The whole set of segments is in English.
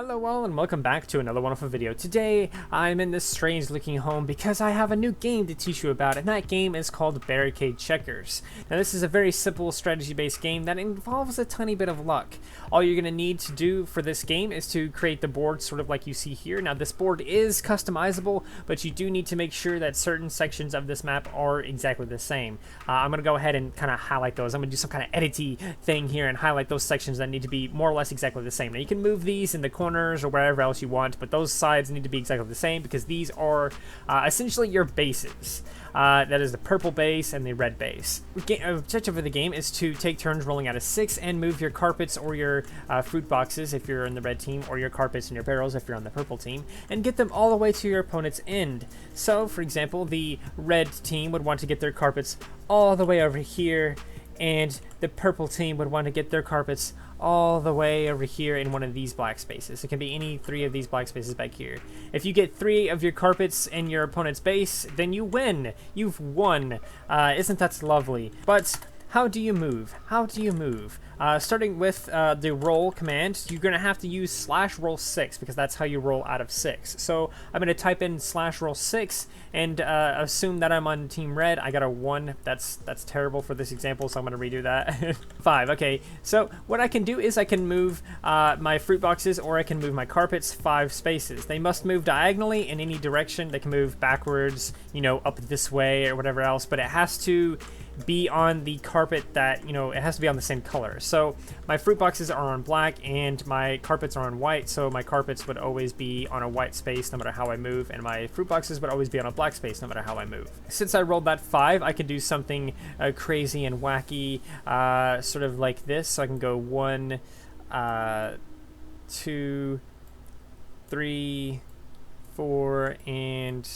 Hello all and welcome back to another wonderful video. Today I'm in this strange looking home because I have a new game to teach you about, and that game is called Barricade Checkers. Now this is a very simple strategy based game that involves a tiny bit of luck. All you're going to need to do for this game is to create the board sort of like you see here. Now this board is customizable, but you do need to make sure that certain sections of this map are exactly the same. I'm going to go ahead and kind of highlight those. I'm going to do some kind of edity thing here and highlight those sections that need to be more or less exactly the same. Now you can move these in the corners or wherever else you want, but those sides need to be exactly the same because these are essentially your bases. That is the purple base and the red base. The objective of the game is to take turns rolling out of 6 and move your carpets or your fruit boxes if you're in the red team, or your carpets and your barrels if you're on the purple team, and get them all the way to your opponent's end. So, for example, the red team would want to get their carpets all the way over here, and the purple team would want to get their carpets all the way over here in one of these black spaces. It can be any 3 of these black spaces back here. If you get 3 of your carpets in your opponent's base, then you win. You've won. Isn't that lovely? But how do you move? How do you move? Starting with the roll command, you're going to have to use /roll6 because that's how you roll out of 6. So I'm going to type in /roll6 and assume that I'm on team red. I got a 1. That's terrible for this example, so I'm going to redo that. 5. Okay, so what I can do is I can move my fruit boxes, or I can move my carpets 5 spaces. They must move diagonally in any direction. They can move backwards, you know, up this way or whatever else, but it has to be on the carpet that, you know, it has to be on the same color. So my fruit boxes are on black and my carpets are on white, so my carpets would always be on a white space no matter how I move, and my fruit boxes would always be on a black space no matter how I move. Since I rolled that 5, I can do something crazy and wacky, sort of like this. So I can go 1, 2, 3, 4, and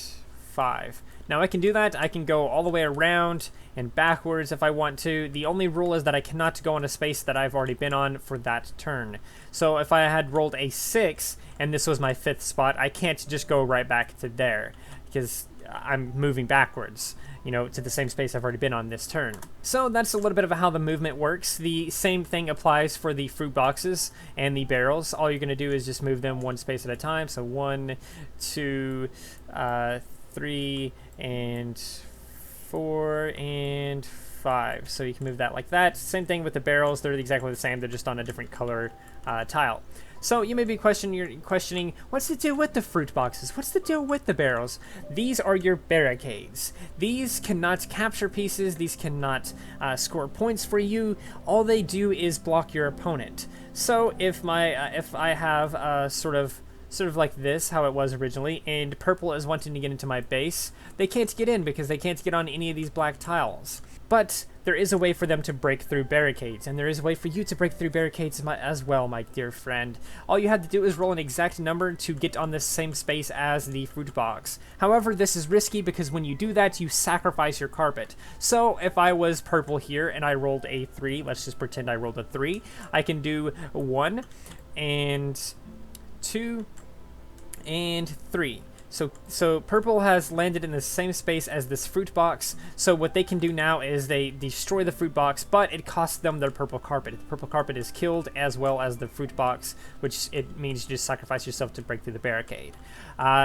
5. Now I can do that. I can go all the way around and backwards if I want to. The only rule is that I cannot go on a space that I've already been on for that turn. So if I had rolled a 6 and this was my 5th spot, I can't just go right back to there because I'm moving backwards, you know, to the same space I've already been on this turn. So that's a little bit of how the movement works. The same thing applies for the fruit boxes and the barrels. All you're going to do is just move them 1 space at a time. So 1, 2, 3, and 4, and 5. So you can move that like that. Same thing with the barrels. They're exactly the same. They're just on a different color tile. So you may be questioning, what's the deal with the fruit boxes? What's the deal with the barrels? These are your barricades. These cannot capture pieces. These cannot score points for you. All they do is block your opponent. So if I have sort of like this, how it was originally, and purple is wanting to get into my base, they can't get in because they can't get on any of these black tiles. But there is a way for them to break through barricades, and there is a way for you to break through barricades as well, my dear friend. All you have to do is roll an exact number to get on the same space as the fruit box. However, this is risky because when you do that, you sacrifice your carpet. So if I was purple here and I rolled a 3, let's just pretend I rolled a 3, I can do 1 and 2 and 3. So purple has landed in the same space as this fruit box. So what they can do now is they destroy the fruit box, but it costs them their purple carpet. The purple carpet is killed as well as the fruit box, which it means you just sacrifice yourself to break through the barricade.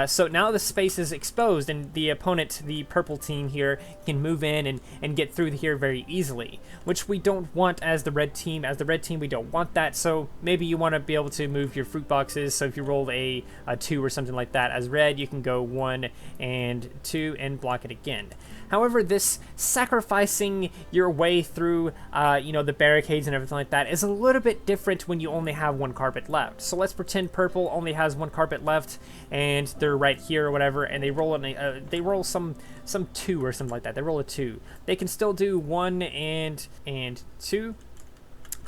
So now the space is exposed, and the opponent, the purple team here, can move in and get through here very easily, which we don't want as the red team. As the red team, we don't want that. So maybe you want to be able to move your fruit boxes. So if you rolled a 2 or something like that as red, you can go 1 and 2 and block it again. However, this sacrificing your way through, you know, the barricades and everything like that is a little bit different when you only have 1 carpet left. So let's pretend purple only has 1 carpet left, and they're right here or whatever, and they roll some 2 or something like that. They roll a 2. They can still do 1 and 2.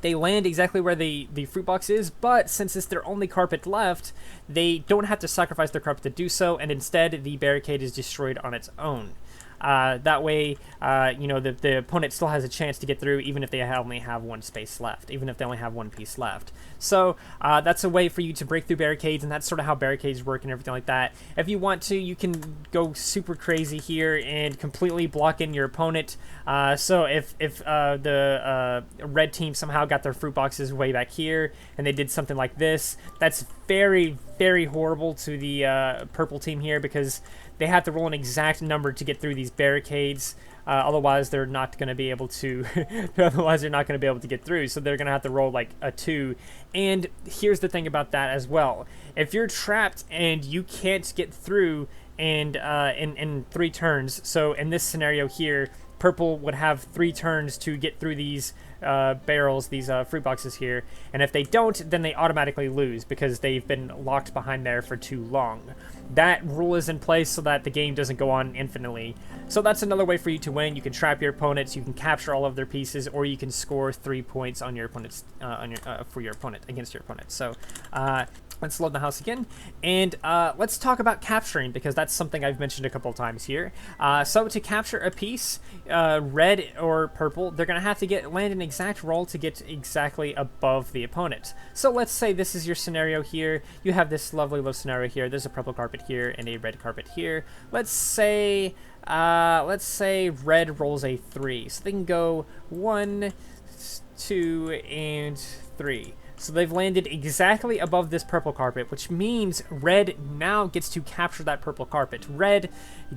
They land exactly where the fruit box is, but since it's their only carpet left, they don't have to sacrifice their carpet to do so, and instead the barricade is destroyed on its own. That way, you know, the opponent still has a chance to get through, even if they only have one space left, even if they only have one piece left. So that's a way for you to break through barricades, and that's sort of how barricades work and everything like that. If you want to, you can go super crazy here and completely block in your opponent. So if the red team somehow got their fruit boxes way back here and they did something like this, that's very, very horrible to the purple team here, because they have to roll an exact number to get through these barricades. Otherwise, they're not going to be able to. Otherwise, they're not going to be able to get through. So they're going to have to roll like a 2. And here's the thing about that as well: if you're trapped and you can't get through, and in 3 turns. So in this scenario here, purple would have 3 turns to get through these barrels, these fruit boxes here, and if they don't, then they automatically lose because they've been locked behind there for too long. That rule is in place so that the game doesn't go on infinitely. So that's another way for you to win. You can trap your opponents, you can capture all of their pieces, or you can score 3 points on your opponent's for your opponent, against your opponent. So let's load the house again, and let's talk about capturing, because that's something I've mentioned a couple of times here. So to capture a piece, red or purple, they're going to have to land an exact roll to get exactly above the opponent. So let's say this is your scenario here. You have this lovely little scenario here. There's a purple carpet here and a red carpet here. Let's say red rolls a 3. So they can go 1, 2, and 3. So they've landed exactly above this purple carpet, which means red now gets to capture that purple carpet. Red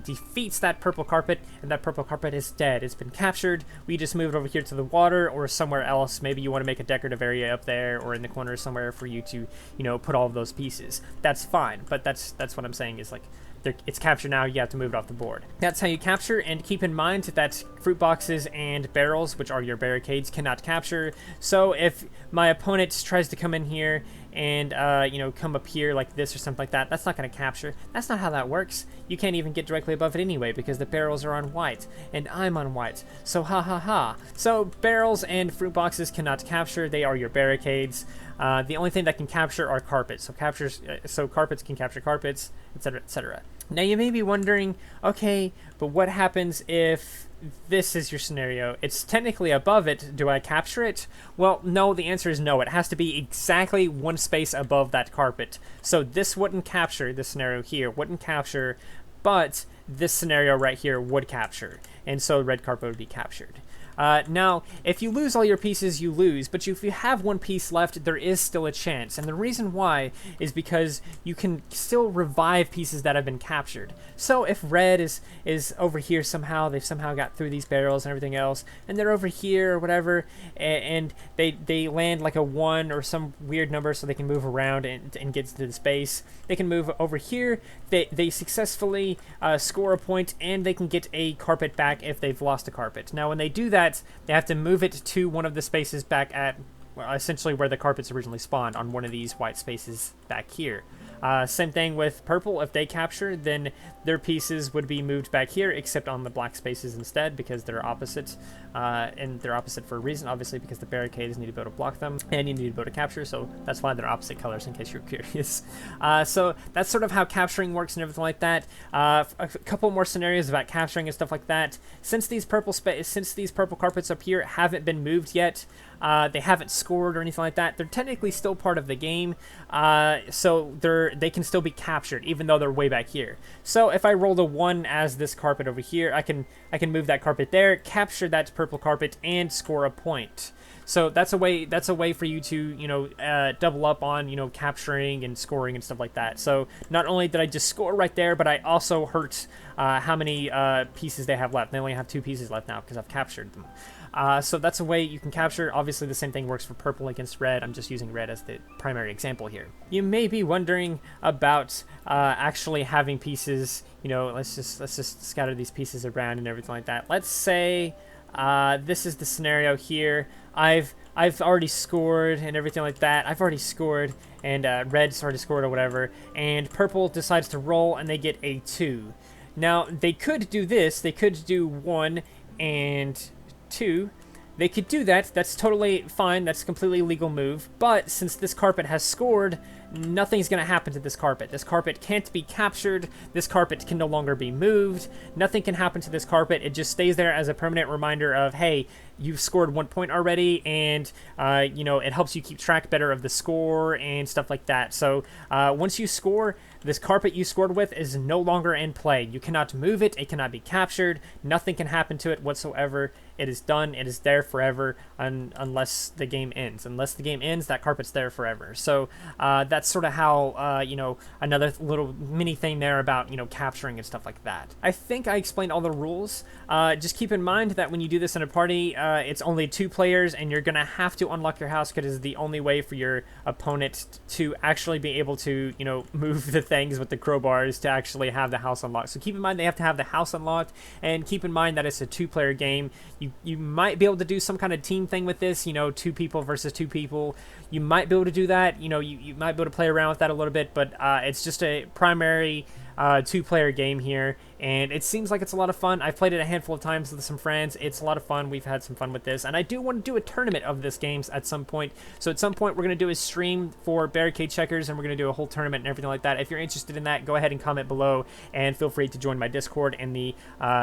defeats that purple carpet, and that purple carpet is dead. It's been captured. We just move it over here to the water or somewhere else. Maybe you want to make a decorative area up there or in the corner somewhere for you to, you know, put all of those pieces. That's fine, but that's what I'm saying is, like, it's captured now, you have to move it off the board. That's how you capture, and keep in mind that fruit boxes and barrels, which are your barricades, cannot capture. So if my opponent tries to come in here and you know, come up here like this or something like that, that's not going to capture. That's not how that works. You can't even get directly above it anyway, because the barrels are on white and I'm on white. So ha ha ha. So barrels and fruit boxes cannot capture. They are your barricades. The only thing that can capture are carpets. So carpets can capture carpets, etc., etc. Now you may be wondering, okay, but what happens if this is your scenario? It's technically above it. Do I capture it? Well, no, the answer is no. It has to be exactly 1 space above that carpet. So this wouldn't capture, this scenario here wouldn't capture, but this scenario right here would capture. And so red carpet would be captured. Now, if you lose all your pieces, you lose, but if you have 1 piece left, there is still a chance, and the reason why is because you can still revive pieces that have been captured. So if red is over here somehow, they've somehow got through these barrels and everything else, and they're over here or whatever, and they land like a 1 or some weird number so they can move around and get to the space. They can move over here, they successfully score a point, and they can get a carpet back if they've lost a carpet. Now when they do that, they have to move it to one of the spaces back at, well, essentially where the carpets originally spawned, on one of these white spaces back here. Same thing with purple. If they capture, then their pieces would be moved back here, except on the black spaces instead, because they're opposite. And they're opposite for a reason, obviously, because the barricades need to be able to block them, and you need to be able to capture, so that's why they're opposite colors, in case you're curious. So that's sort of how capturing works and everything like that. A couple more scenarios about capturing and stuff like that. Since these purple carpets up here haven't been moved yet, they haven't scored or anything like that, they're technically still part of the game, so they can still be captured even though they're way back here. So if I rolled a 1 as this carpet over here, I can move that carpet there, capture that purple carpet, and score a point. So that's a way for you to, you know, double up on, you know, capturing and scoring and stuff like that. So not only did I just score right there, but I also hurt how many pieces they have left. They only have 2 pieces left now because I've captured them. So that's a way you can capture. Obviously, the same thing works for purple against red. I'm just using red as the primary example here. You may be wondering about actually having pieces. You know, let's just scatter these pieces around and everything like that. Let's say this is the scenario here. I've already scored and everything like that. I've already scored, and red's already scored or whatever. And purple decides to roll, and they get a 2. Now they could do this. They could do 1 and 2, They could do that. That's totally fine. That's a completely legal move. But since this carpet has scored, nothing's going to happen to this carpet. This carpet can't be captured. This carpet can no longer be moved. Nothing can happen to this carpet. It just stays there as a permanent reminder of, hey, you've scored 1 point already, and it helps you keep track better of the score and stuff like that. So once you score, this carpet you scored with is no longer in play. You cannot move it. It cannot be captured. Nothing can happen to it whatsoever. It is done. It is there forever unless the game ends. Unless the game ends, that carpet's there forever. So that's sort of how, another little mini thing there about, capturing and stuff like that. I think I explained all the rules. Just keep in mind that when you do this in a party, it's only 2 players, and you're going to have to unlock your house because it's the only way for your opponent to actually be able to, move the things with the crowbars to actually have the house unlocked. So keep in mind they have to have the house unlocked, and keep in mind that it's a 2-player game. You might be able to do some kind of team thing with this, 2 people versus 2 people. You might be able to do that. You might be able to play around with that a little bit, but it's just a primary 2-player game here, and it seems like it's a lot of fun. I've played it a handful of times with some friends. It's a lot of fun. We've had some fun with this, and I do want to do a tournament of this games at some point. So at some point, we're going to do a stream for Barricade Checkers, and we're going to do a whole tournament and everything like that. If you're interested in that, go ahead and comment below, and feel free to join my Discord in the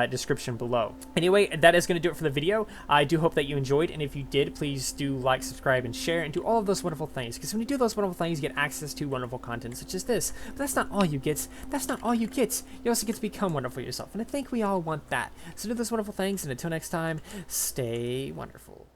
description below. Anyway, that is going to do it for the video. I do hope that you enjoyed, and if you did, please do like, subscribe, and share, and do all of those wonderful things, because when you do those wonderful things, you get access to wonderful content such as this. But that's not all you get. That's not all you get. You also get to become wonderful yourself, and I think we all want that. So do those wonderful things, and until next time, stay wonderful.